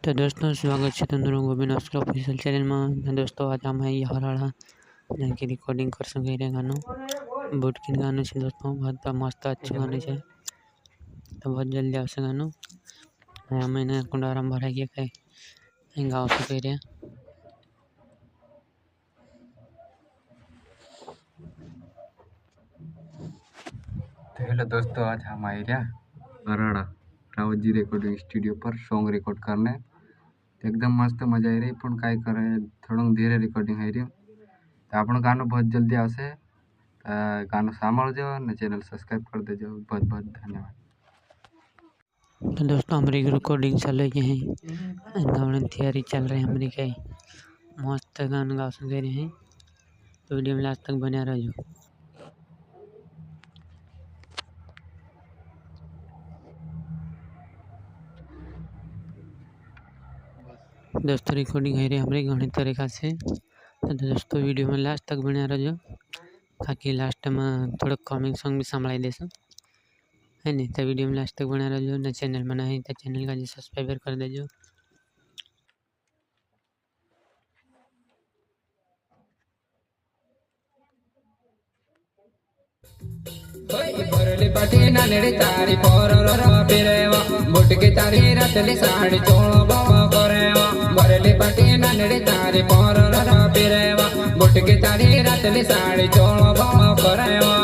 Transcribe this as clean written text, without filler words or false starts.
तो दोस्तों स्वागत है तुम गोविंद ऑस्कर ऑफिशियल चैनल में। दोस्तों आज हम हराड़ा की रिकॉर्डिंग कर सके गानों बुटकिन गानों से दोस्तों बहुत मस्त अच्छा गाने है। तो बहुत जल्दी आवश्यक गानों मैंने कुंडाराम भरा के कहीं गाँव से कह रहे तो हेलो दोस्तों, आज हम आए हराड़ा रावत जी रिकॉर्डिंग स्टूडियो पर सॉन्ग रिकॉर्ड करने। तो एकदम मस्त मजा आई रही पण काय करे थोड़ा धीरे रिकॉर्डिंग है रही। तो आपण गानो बहुत जल्दी आसे गानो सांभळजो ने चैनल सब्सक्राइब कर देजो। बहुत बहुत धन्यवाद। तो दोस्तों हमारी रिकॉर्डिंग चल रही है, गाने तैयारी चल रही है हमारी कई मस्त गाना गा सके रहे हैं। तो वीडियो में लास्ट तक बने रहो। दोस्तों रिकॉर्डिंग है रही हमारी घनी तरीका से। तो दोस्तों वीडियो में लास्ट तक बने रहो ताकि लास्ट में थोड़ा कॉमिंग सॉन्ग भी संभाई दे है नहीं। तो वीडियो में लास्ट तक बने रहो ना। चैनल बना है तो चैनल का जी सब्सक्राइबर कर देजो। बरली पाटी नानेड़ी तारी पोरर पिरेवा बुटकी तारी रतली साड़ी चोलो बाबा करेवा। बरली पाटी नानेड़ी तारी पोरर पिरेवा बुटकी तारी रतली साड़ी चोलो बाबा करेवा।